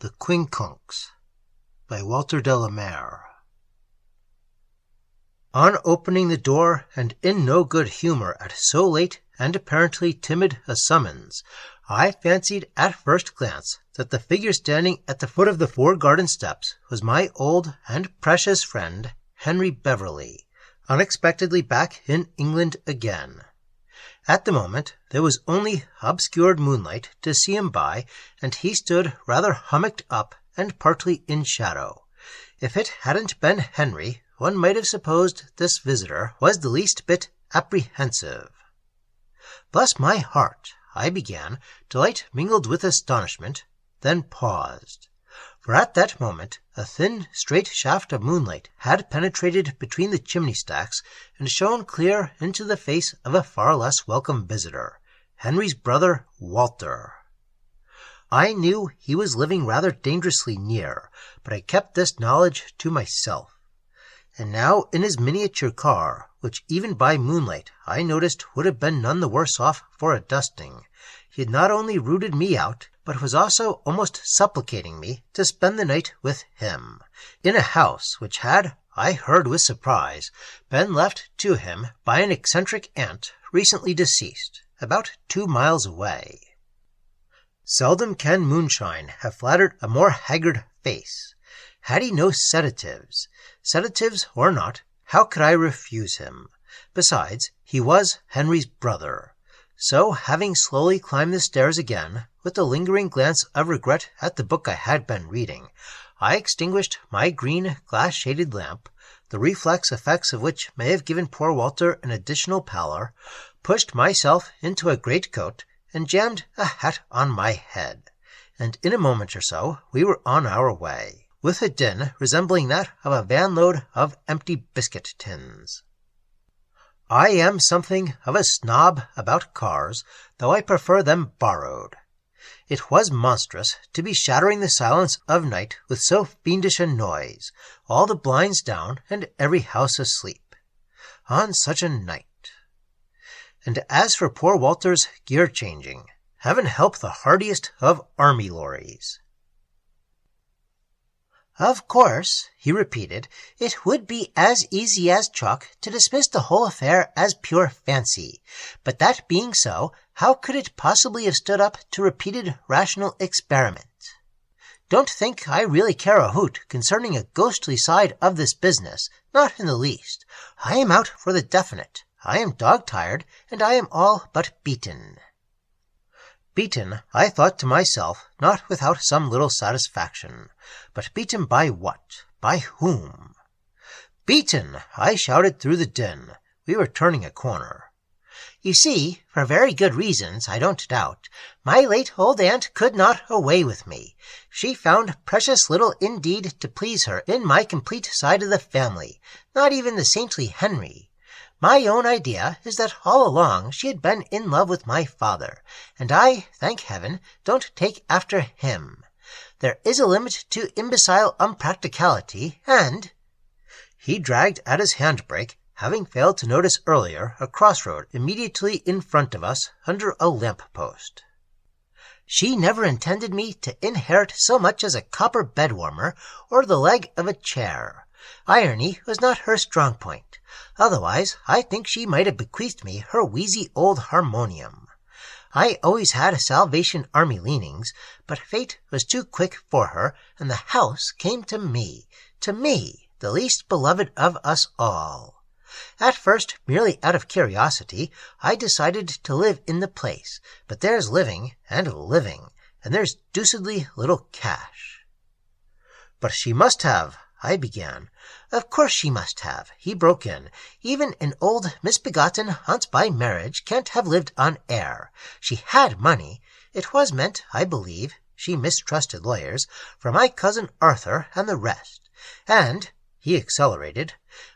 The Quincunx by Walter de la Mare. On opening the door, and in no good humour at so late and apparently timid a summons, I fancied at first glance that the figure standing at the foot of the 4 garden steps was my old and precious friend Henry Beverley, unexpectedly back in England again. At the moment there was only obscured moonlight to see him by, and he stood rather hummocked up and partly in shadow. If it hadn't been Henry, one might have supposed this visitor was the least bit apprehensive. "Bless my heart," I began, delight mingled with astonishment, then paused. For at that moment a thin, straight shaft of moonlight had penetrated between the chimney stacks and shone clear into the face of a far less welcome visitor, Henry's brother Walter. I knew he was living rather dangerously near, but I kept this knowledge to myself. And now in his miniature car, which even by moonlight I noticed would have been none the worse off for a dusting, he had not only rooted me out, but was also almost supplicating me to spend the night with him, in a house which had, I heard with surprise, been left to him by an eccentric aunt recently deceased, about 2 miles away. Seldom can moonshine have flattered a more haggard face. Had he no sedatives or not, how could I refuse him? Besides, he was Henry's brother. So, having slowly climbed the stairs again, with a lingering glance of regret at the book I had been reading, I extinguished my green glass-shaded lamp, the reflex effects of which may have given poor Walter an additional pallor, pushed myself into a greatcoat, and jammed a hat on my head, and in a moment or so we were on our way, with a din resembling that of a van-load of empty biscuit tins. I am something of a snob about cars, though I prefer them borrowed. It was monstrous to be shattering the silence of night with so fiendish a noise, all the blinds down and every house asleep, on such a night. And as for poor Walter's gear-changing, heaven help the hardiest of army lorries. "Of course," he repeated, "it would be as easy as chalk to dismiss the whole affair as pure fancy. But that being so, how could it possibly have stood up to repeated rational experiment? Don't think I really care a hoot concerning a ghostly side of this business, not in the least. I am out for the definite. I am dog-tired, and I am all but beaten." Beaten, I thought to myself, not without some little satisfaction. But beaten by what? By whom? "Beaten!" I shouted through the din. We were turning a corner. "You see, for very good reasons, I don't doubt, my late old aunt could not away with me. She found precious little indeed to please her in my complete side of the family, not even the saintly Henry. My own idea is that all along she had been in love with my father, and I, thank heaven, don't take after him. There is a limit to imbecile unpracticality, and—" He dragged at his handbrake, having failed to notice earlier a crossroad immediately in front of us under a lamp-post. "She never intended me to inherit so much as a copper bed-warmer or the leg of a chair. Irony was not her strong point. Otherwise, I think she might have bequeathed me her wheezy old harmonium. I always had Salvation Army leanings, but fate was too quick for her, and the house came to me, the least beloved of us all. At first, merely out of curiosity, I decided to live in the place, but there's living, and there's deucedly little cash." "But she must have," I began. "Of course she must have," he broke in. "Even an old misbegotten aunt by marriage can't have lived on air. She had money. It was meant, I believe," she mistrusted lawyers, "for my cousin Arthur and the rest. And," he accelerated,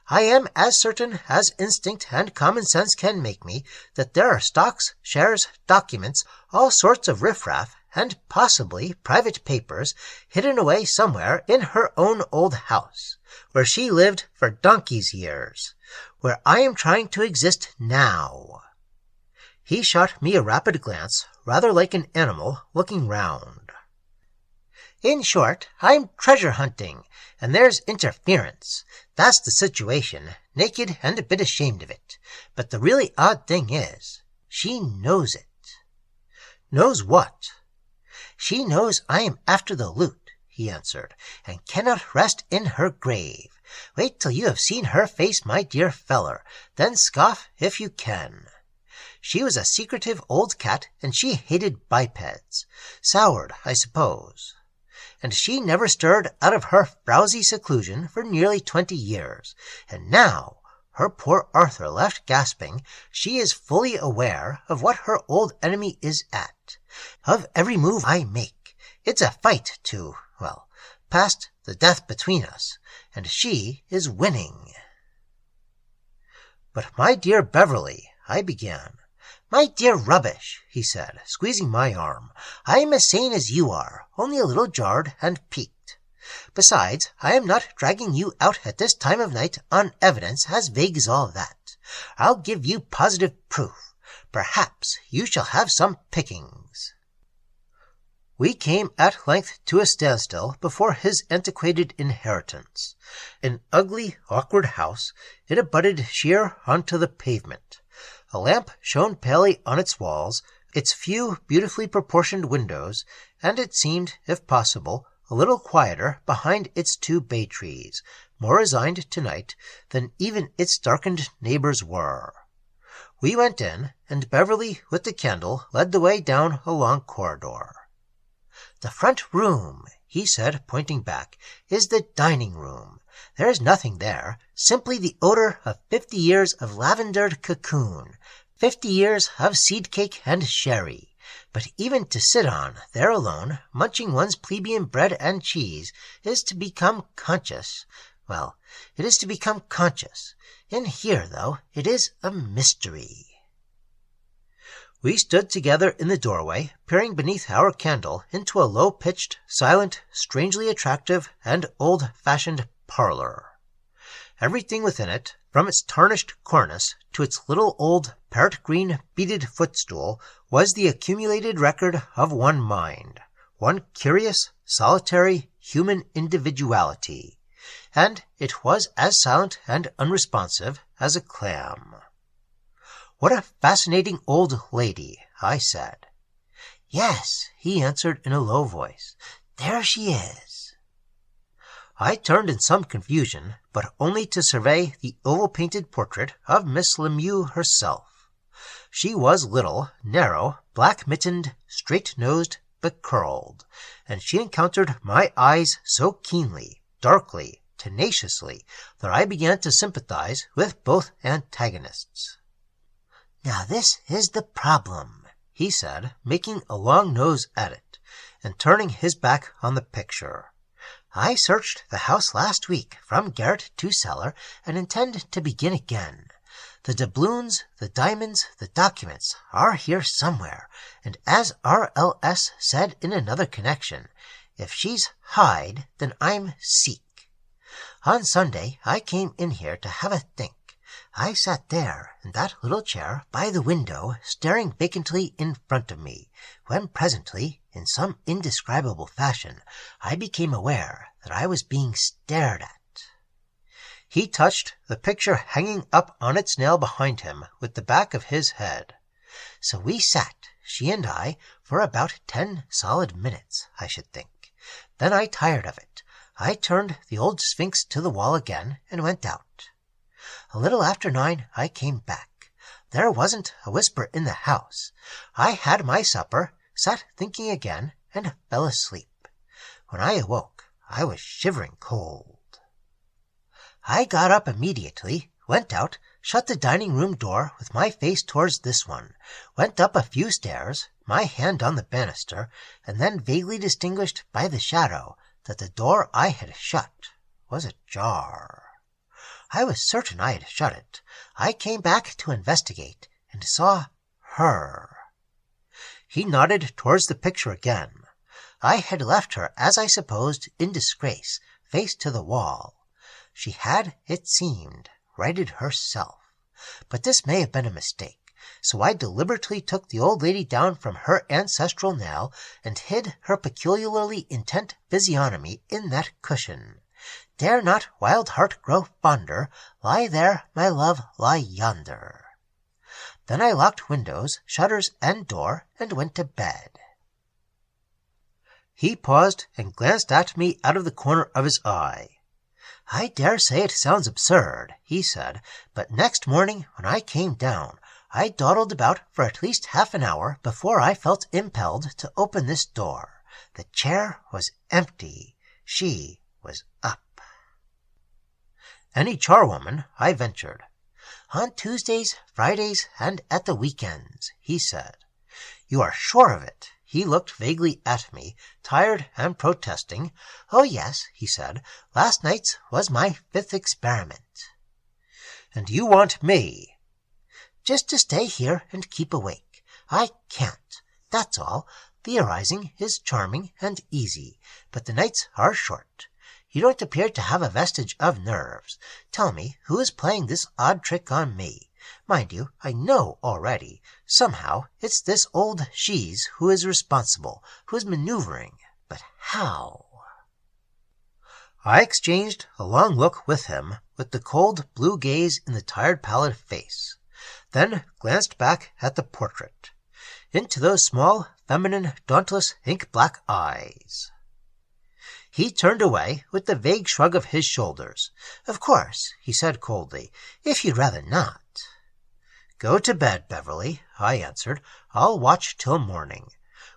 "I am as certain as instinct and common sense can make me that there are stocks, shares, documents, all sorts of riffraff, and possibly private papers, hidden away somewhere in her own old house, where she lived for donkey's years, where I am trying to exist now." He shot me a rapid glance, rather like an animal looking round. In short, I'm treasure hunting, and there's interference. That's the situation, naked and a bit ashamed of it. But the really odd thing is, she knows it. Knows what? She knows I am after the loot, he answered, and cannot rest in her grave. Wait till you have seen her face, my dear feller, then scoff if you can. She was a secretive old cat, and she hated bipeds. Soured, I suppose. And she never stirred out of her frowsy seclusion for nearly 20 years. And now, her poor Arthur left gasping, she is fully aware of what her old enemy is at. Of every move I make. It's a fight to, well, past the death between us, and she is winning. But my dear Beverly, I began. My dear Rubbish, he said, squeezing my arm. I am as sane as you are, only a little jarred and piqued. Besides, I am not dragging you out at this time of night on evidence as vague as all that. I'll give you positive proof. Perhaps you shall have some pickings. We came at length to a standstill before his antiquated inheritance. An ugly, awkward house, it abutted sheer onto the pavement. A lamp shone palely on its walls, its few beautifully proportioned windows, and it seemed, if possible, a little quieter behind its 2 bay trees, more resigned tonight than even its darkened neighbors were. We went in, and Beverly, with the candle, led the way down a long corridor. The front room, he said, pointing back, is the dining room. There is nothing there, simply the odor of 50 years of lavendered cocoon, 50 years of seed cake and sherry. But even to sit on, there alone, munching one's plebeian bread and cheese, is to become conscious. Well, it is to become conscious. In here, though, it is a mystery. We stood together in the doorway, peering beneath our candle into a low-pitched, silent, strangely attractive, and old-fashioned parlor. Everything within it, from its tarnished cornice to its little old parrot-green beaded footstool, was the accumulated record of one mind, one curious, solitary, human individuality, and it was as silent and unresponsive as a clam. What a fascinating old lady, I said. Yes, he answered in a low voice. There she is. I turned in some confusion, but only to survey the oval-painted portrait of Miss Lemieux herself. She was little, narrow, black-mittened, straight-nosed, becurled, and she encountered my eyes so keenly, darkly, tenaciously, that I began to sympathize with both antagonists. Now this is the problem, he said, making a long nose at it, and turning his back on the picture. I searched the house last week, from garret to cellar, and intend to begin again. The doubloons, the diamonds, the documents are here somewhere, and as R.L.S. said in another connection, if she's hide, then I'm seek. On Sunday I came in here to have a think. I sat there, in that little chair, by the window, staring vacantly in front of me, when presently, in some indescribable fashion, I became aware that I was being stared at. He touched the picture hanging up on its nail behind him with the back of his head. So we sat, she and I, for about 10 solid minutes, I should think. Then I tired of it. I turned the old Sphinx to the wall again and went out. A little after 9 I came back. There wasn't a whisper in the house. I had my supper, sat thinking again, and fell asleep. When I awoke, I was shivering cold. I got up immediately, went out, shut the dining-room door with my face towards this one, went up a few stairs, my hand on the banister, and then vaguely distinguished by the shadow that the door I had shut was ajar. I was certain I had shut it. I came back to investigate, and saw her. He nodded towards the picture again. I had left her, as I supposed, in disgrace, face to the wall. She had, it seemed, righted herself. But this may have been a mistake. so I deliberately took the old lady down from her ancestral knell and hid her peculiarly intent physiognomy in that cushion. Dare not wild heart grow fonder, lie there, my love, lie yonder. Then I locked windows, shutters, and door, and went to bed. He paused and glanced at me out of the corner of his eye. I dare say it sounds absurd, he said, but next morning when I came down, I dawdled about for at least half an hour before I felt impelled to open this door. The chair was empty. She was up. Any charwoman, I ventured. On Tuesdays, Fridays, and at the weekends, he said. You are sure of it? He looked vaguely at me, tired and protesting. Oh, yes, he said. Last night's was my 5th experiment. And you want me? Just to stay here and keep awake. I can't. That's all. Theorizing is charming and easy, but the nights are short. You don't appear to have a vestige of nerves. Tell me, who is playing this odd trick on me? Mind you, I know already. Somehow, it's this old Shees who is responsible, who is maneuvering. But how? I exchanged a long look with him, with the cold blue gaze in the tired pallid face, then glanced back at the portrait, into those small, feminine, dauntless, ink-black eyes. He turned away with the vague shrug of his shoulders. Of course, he said coldly, if you'd rather not. Go to bed, Beverly, I answered. I'll watch till morning.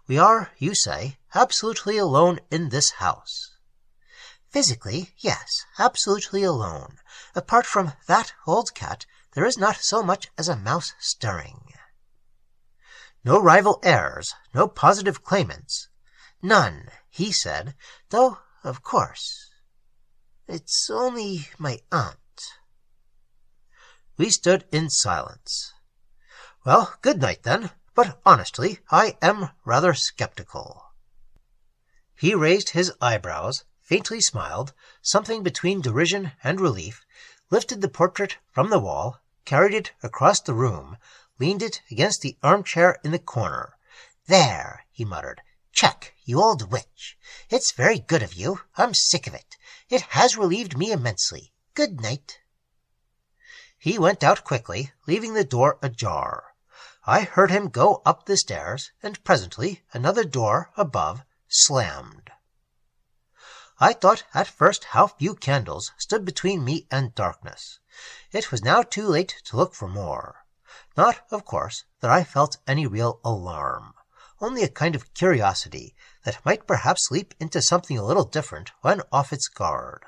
We are, you say, absolutely alone in this house. Physically, yes, absolutely alone. Apart from that old cat, there is not so much as a mouse stirring. No rival heirs, no positive claimants. None, he said, though, of course, it's only my aunt. We stood in silence. Well, good night then, but honestly, I am rather skeptical. He raised his eyebrows, faintly smiled, something between derision and relief, lifted the portrait from the wall, carried it across the room, leaned it against the armchair in the corner. There, he muttered. Check, you old witch. It's very good of you. I'm sick of it. It has relieved me immensely. Good night. He went out quickly, leaving the door ajar. I heard him go up the stairs, and presently another door above slammed. I thought at first how few candles stood between me and darkness. It was now too late to look for more. Not, of course, that I felt any real alarm. Only a kind of curiosity that might perhaps leap into something a little different when off its guard.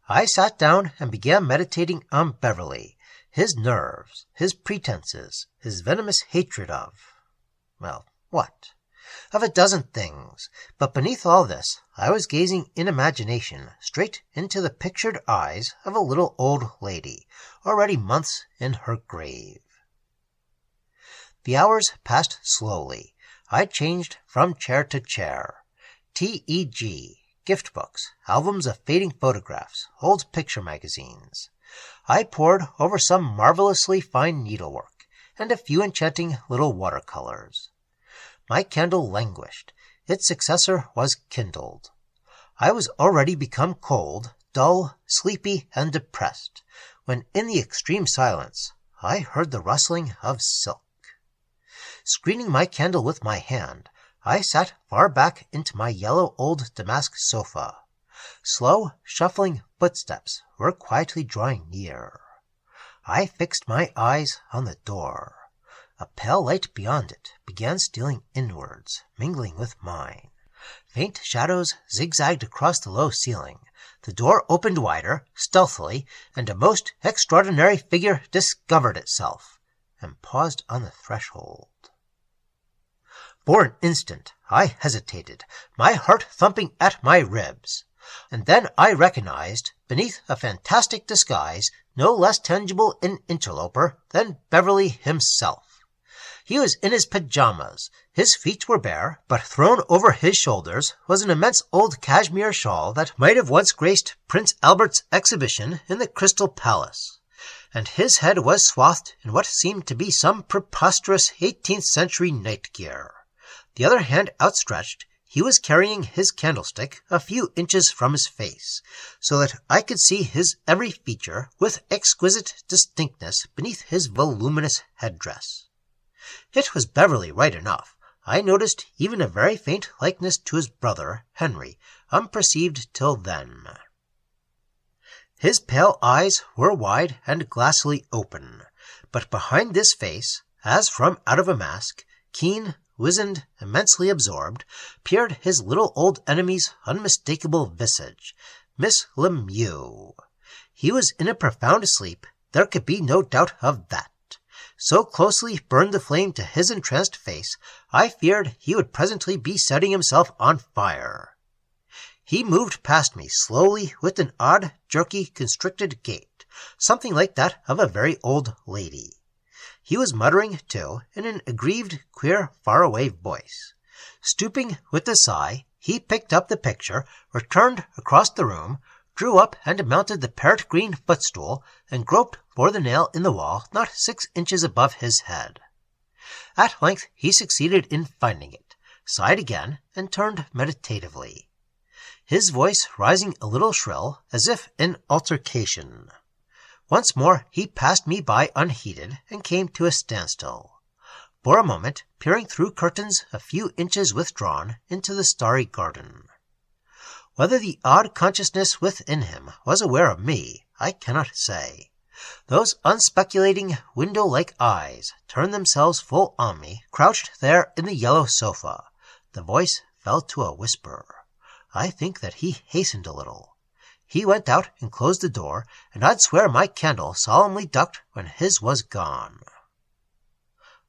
I sat down and began meditating on Beverly, his nerves, his pretenses, his venomous hatred of, well, what? Of a dozen things, but beneath all this I was gazing in imagination straight into the pictured eyes of a little old lady, already months in her grave. The hours passed slowly. I changed from chair to chair. T.E.G., gift books, albums of fading photographs, old picture magazines. I pored over some marvelously fine needlework, and a few enchanting little watercolors. My candle languished. Its successor was kindled. I was already become cold, dull, sleepy, and depressed, when in the extreme silence I heard the rustling of silk. Screening my candle with my hand, I sat far back into my yellow old damask sofa. Slow, shuffling footsteps were quietly drawing near. I fixed my eyes on the door. A pale light beyond it began stealing inwards, mingling with mine. Faint shadows zigzagged across the low ceiling. The door opened wider, stealthily, and a most extraordinary figure discovered itself, and paused on the threshold. For an instant I hesitated, my heart thumping at my ribs. And then I recognized, beneath a fantastic disguise, no less tangible an interloper than Beverly himself. He was in his pajamas. His feet were bare, but thrown over his shoulders was an immense old cashmere shawl that might have once graced Prince Albert's exhibition in the Crystal Palace. and his head was swathed in what seemed to be some preposterous 18th century night gear. The other hand outstretched, he was carrying his candlestick a few inches from his face, so that I could see his every feature with exquisite distinctness beneath his voluminous headdress. It was Beverley right enough. I noticed even a very faint likeness to his brother, Henry, unperceived till then. His pale eyes were wide and glassily open, but behind this face, as from out of a mask, keen, wizened, immensely absorbed, peered his little old enemy's unmistakable visage, Miss Lemieux. He was in a profound sleep, there could be no doubt of that. So closely burned the flame to his entranced face, I feared he would presently be setting himself on fire. He moved past me slowly with an odd, jerky, constricted gait, something like that of a very old lady. He was muttering, too, in an aggrieved, queer, far-away voice. Stooping with a sigh, he picked up the picture, returned across the room, drew up and mounted the parrot-green footstool, and groped for the nail in the wall not 6 inches above his head. At length he succeeded in finding it, sighed again, and turned meditatively, his voice rising a little shrill, as if in altercation. Once more he passed me by unheeded, and came to a standstill, for a moment peering through curtains a few inches withdrawn into the starry garden. Whether the odd consciousness within him was aware of me, I cannot say. Those unspeculating, window-like eyes turned themselves full on me, crouched there in the yellow sofa. The voice fell to a whisper. I think that he hastened a little. He went out and closed the door, and I'd swear my candle solemnly ducked when his was gone.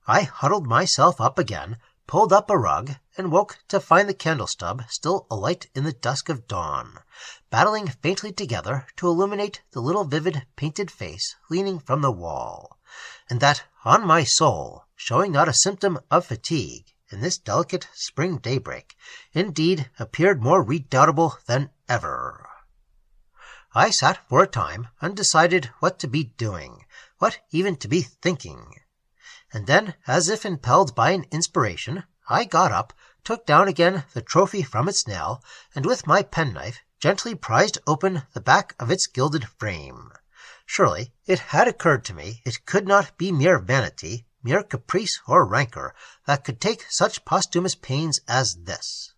I huddled myself up again, pulled up a rug, and woke to find the candle stub still alight in the dusk of dawn, battling faintly together to illuminate the little vivid painted face leaning from the wall, and that, on my soul, showing not a symptom of fatigue in this delicate spring daybreak, indeed appeared more redoubtable than ever. I sat for a time, undecided what to be doing, what even to be thinking. And then, as if impelled by an inspiration, I got up, took down again the trophy from its nail, and with my penknife gently prized open the back of its gilded frame. Surely it had occurred to me it could not be mere vanity, mere caprice or rancor, that could take such posthumous pains as this.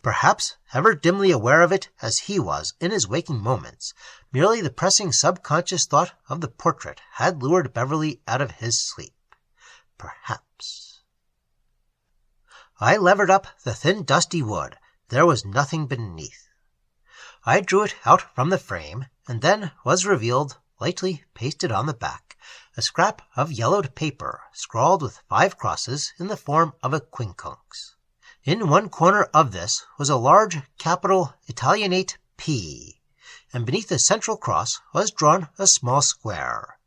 Perhaps, ever dimly aware of it as he was in his waking moments, merely the pressing subconscious thought of the portrait had lured Beverley out of his sleep. Perhaps. I levered up the thin dusty wood. There was nothing beneath. I drew it out from the frame, and then was revealed, lightly pasted on the back, a scrap of yellowed paper, scrawled with 5 crosses in the form of a quincunx. In one corner of this was a large capital Italianate P, and beneath the central cross was drawn a small square.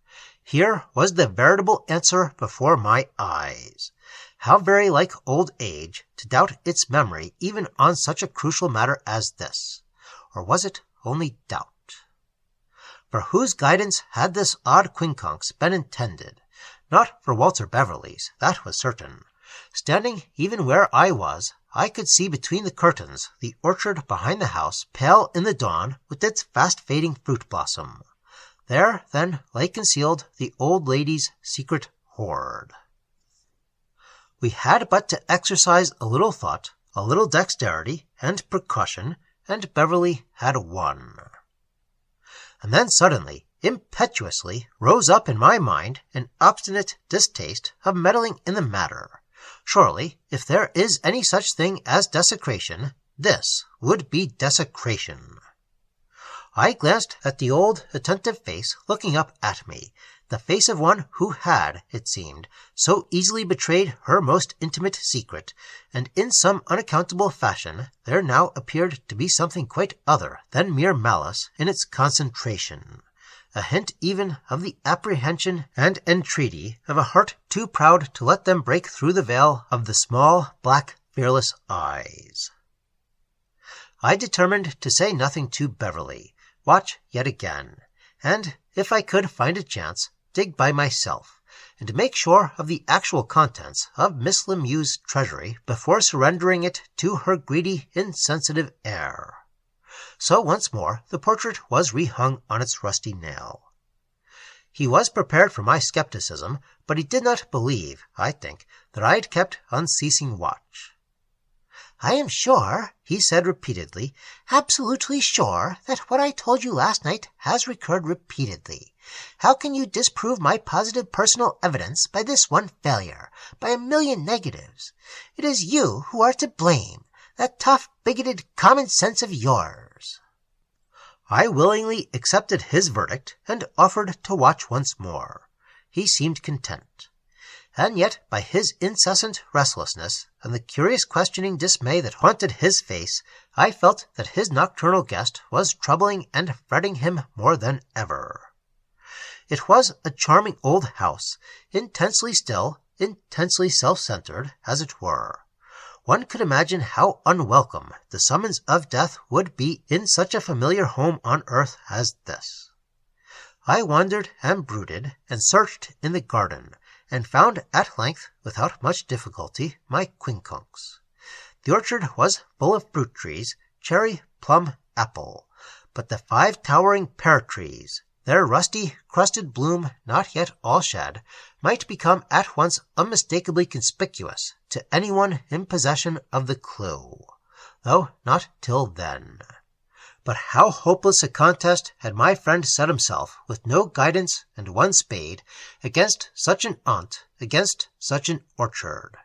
Here was the veritable answer before my eyes. How very like old age to doubt its memory even on such a crucial matter as this. Or was it only doubt? For whose guidance had this odd quincunx been intended? Not for Walter Beverley's, that was certain. Standing even where I was, I could see between the curtains the orchard behind the house, pale in the dawn with its fast-fading fruit blossom. There, then, lay concealed the old lady's secret hoard. We had but to exercise a little thought, a little dexterity, and precaution, and Beverley had won. And then suddenly, impetuously, rose up in my mind an obstinate distaste of meddling in the matter. Surely, if there is any such thing as desecration, this would be desecration. I glanced at the old, attentive face looking up at me, the face of one who had, it seemed, so easily betrayed her most intimate secret, and in some unaccountable fashion there now appeared to be something quite other than mere malice in its concentration, a hint even of the apprehension and entreaty of a heart too proud to let them break through the veil of the small, black, fearless eyes. I determined to say nothing to Beverley, watch yet again, and, if I could find a chance, dig by myself, and make sure of the actual contents of Miss Lemieux's treasury before surrendering it to her greedy, insensitive heir. So once more the portrait was rehung on its rusty nail. He was prepared for my skepticism, but he did not believe, I think, that I had kept unceasing watch. "I am sure," he said repeatedly, "absolutely sure, that what I told you last night has recurred repeatedly. How can you disprove my positive personal evidence by this one failure, by a million negatives? It is you who are to blame, that tough, bigoted common sense of yours." I willingly accepted his verdict and offered to watch once more. He seemed content. And yet, by his incessant restlessness and the curious questioning dismay that haunted his face, I felt that his nocturnal guest was troubling and fretting him more than ever. It was a charming old house, intensely still, intensely self-centered, as it were. One could imagine how unwelcome the summons of death would be in such a familiar home on earth as this. I wandered and brooded and searched in the garden, and found at length, without much difficulty, my Quincunx. The orchard was full of fruit trees, cherry, plum, apple, but the 5 towering pear trees, their rusty, crusted bloom not yet all shed, might become at once unmistakably conspicuous to anyone in possession of the clue, though not till then. But how hopeless a contest had my friend set himself, with no guidance and one spade, against such an aunt, against such an orchard.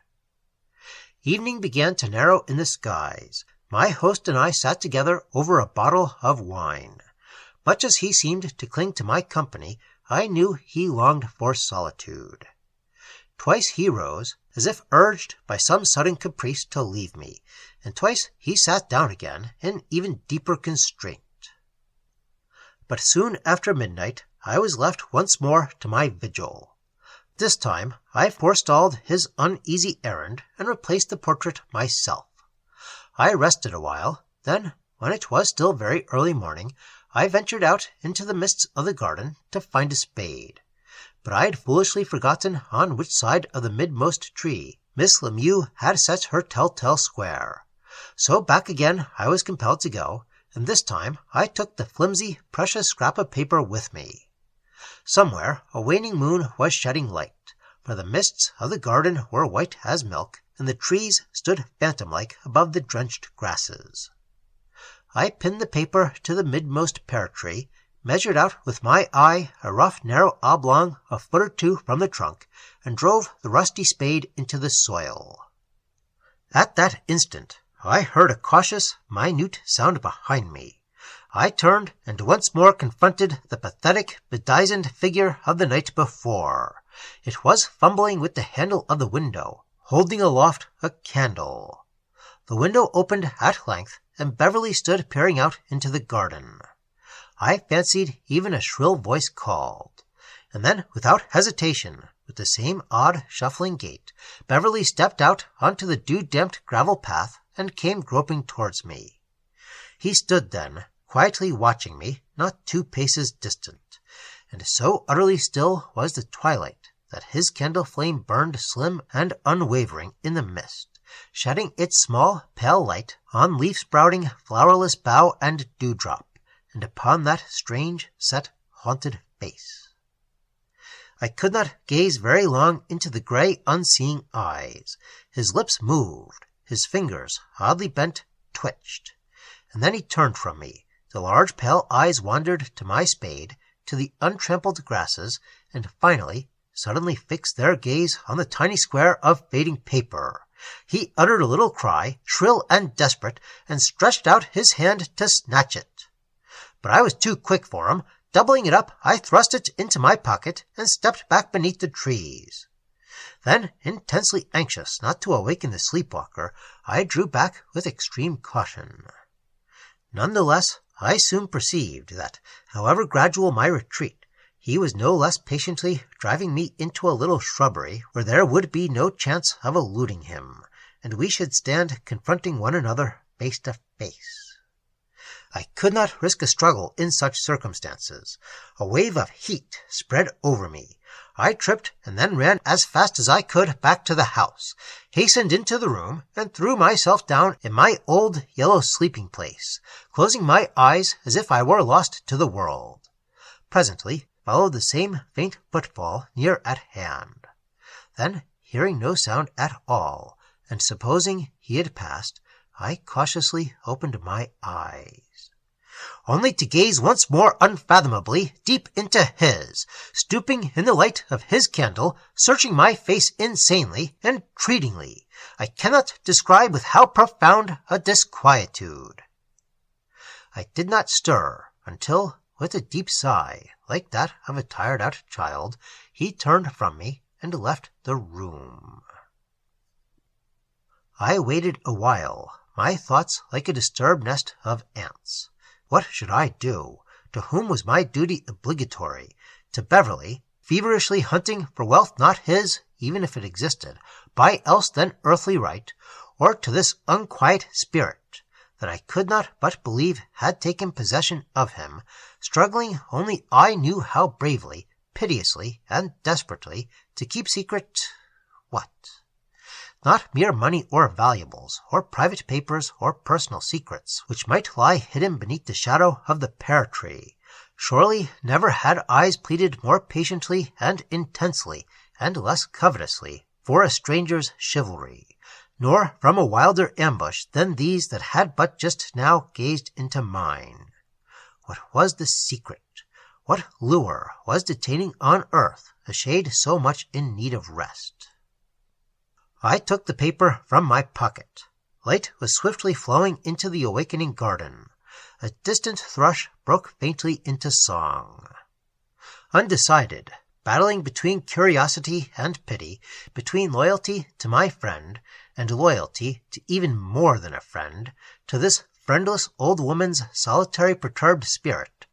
Evening began to narrow in the skies. My host and I sat together over a bottle of wine. Much as he seemed to cling to my company, I knew he longed for solitude. Twice he rose, as if urged by some sudden caprice to leave me, and twice he sat down again in even deeper constraint. But soon after midnight I was left once more to my vigil. This time I forestalled his uneasy errand and replaced the portrait myself. I rested a while, then, when it was still very early morning, I ventured out into the mists of the garden to find a spade. But I had foolishly forgotten on which side of the midmost tree Miss Lemieux had set her telltale square. So back again I was compelled to go, and this time I took the flimsy, precious scrap of paper with me. Somewhere a waning moon was shedding light, for the mists of the garden were white as milk, and the trees stood phantom-like above the drenched grasses. I pinned the paper to the midmost pear tree, measured out with my eye a rough narrow oblong a foot or 2 from the trunk, and drove the rusty spade into the soil. At that instant I heard a cautious, minute sound behind me. I turned and once more confronted the pathetic, bedizened figure of the night before. It was fumbling with the handle of the window, holding aloft a candle. The window opened at length, and Beverly stood peering out into the garden. I fancied even a shrill voice called, and then, without hesitation, with the same odd, shuffling gait, Beverly stepped out onto the dew-damped gravel path and came groping towards me. He stood then, quietly watching me, not 2 paces distant, and so utterly still was the twilight that his candle flame burned slim and unwavering in the mist, shedding its small, pale light on leaf-sprouting, flowerless bough and dewdrop, and upon that strange, set, haunted face. I could not gaze very long into the gray, unseeing eyes. His lips moved, his fingers, oddly bent, twitched, and then he turned from me. The large, pale eyes wandered to my spade, to the untrampled grasses, and finally, suddenly fixed their gaze on the tiny square of fading paper. He uttered a little cry, shrill and desperate, and stretched out his hand to snatch it. But I was too quick for him. Doubling it up, I thrust it into my pocket and stepped back beneath the trees. Then, intensely anxious not to awaken the sleepwalker, I drew back with extreme caution. None the less, I soon perceived that, however gradual my retreat, he was no less patiently driving me into a little shrubbery where there would be no chance of eluding him, and we should stand confronting one another face to face. I could not risk a struggle in such circumstances. A wave of heat spread over me. I tripped and then ran as fast as I could back to the house, hastened into the room, and threw myself down in my old yellow sleeping place, closing my eyes as if I were lost to the world. Presently followed the same faint footfall near at hand. Then, hearing no sound at all, and supposing he had passed, I cautiously opened my eyes, only to gaze once more unfathomably deep into his, stooping in the light of his candle, searching my face insanely, entreatingly. I cannot describe with how profound a disquietude. I did not stir until, with a deep sigh, like that of a tired-out child, he turned from me and left the room. I waited a while, my thoughts like a disturbed nest of ants. What should I do? To whom was my duty obligatory? To Beverly, feverishly hunting for wealth not his, even if it existed, by else than earthly right, or to this unquiet spirit that I could not but believe had taken possession of him, struggling only I knew how bravely, piteously, and desperately to keep secret what? Not mere money or valuables, or private papers, or personal secrets, which might lie hidden beneath the shadow of the pear tree. Surely never had eyes pleaded more patiently and intensely, and less covetously, for a stranger's chivalry, nor from a wilder ambush than these that had but just now gazed into mine. What was the secret? What lure was detaining on earth a shade so much in need of rest? I took the paper from my pocket. Light was swiftly flowing into the awakening garden. A distant thrush broke faintly into song. Undecided, battling between curiosity and pity, between loyalty to my friend and loyalty to even more than a friend, to this friendless old woman's solitary perturbed spirit,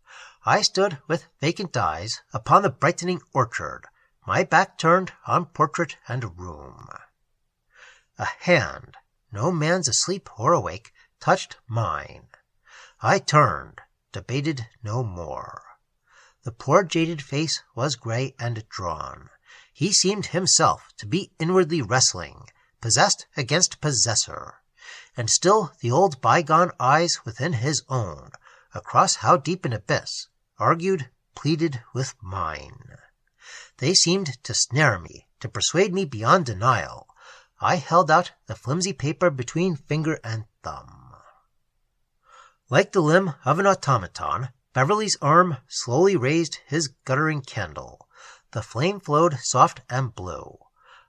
I stood with vacant eyes upon the brightening orchard, my back turned on portrait and room. A hand, no man's asleep or awake, touched mine. I turned, debated no more. The poor jaded face was gray and drawn. He seemed himself to be inwardly wrestling, possessed against possessor. And still the old bygone eyes within his own, across how deep an abyss, argued, pleaded with mine. They seemed to snare me, to persuade me beyond denial. I held out the flimsy paper between finger and thumb. Like the limb of an automaton, Beverly's arm slowly raised his guttering candle. The flame flowed soft and blue.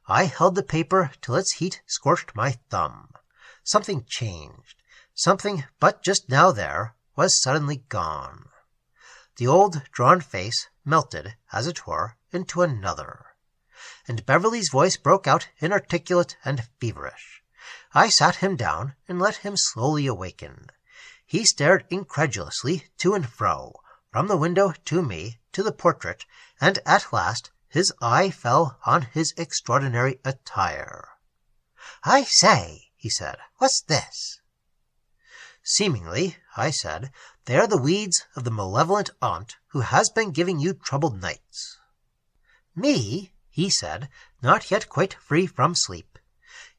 I held the paper till its heat scorched my thumb. Something changed. Something but just now there was suddenly gone. The old drawn face melted, as it were, into another. And Beverly's voice broke out inarticulate and feverish. I sat him down and let him slowly awaken. He stared incredulously to and fro, from the window to me, to the portrait, and at last his eye fell on his extraordinary attire. "I say," he said, "what's this?" "Seemingly," I said, "they are the weeds of the malevolent aunt who has been giving you troubled nights." "Me?" he said, not yet quite free from sleep.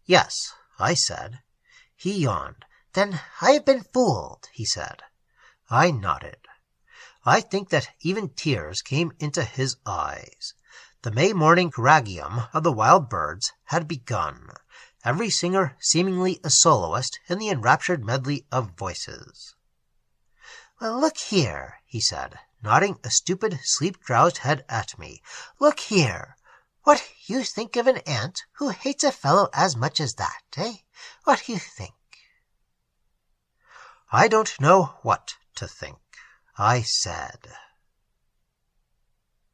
"Yes," I said. He yawned. "Then I have been fooled," he said. I nodded. I think that even tears came into his eyes. The May morning Heragium of the wild birds had begun, every singer seemingly a soloist in the enraptured medley of voices. "Well, look here," he said, nodding a stupid, sleep-drowsed head at me. "Look here. What you think of an aunt who hates a fellow as much as that, eh? What you think?" "I don't know what to think," I said.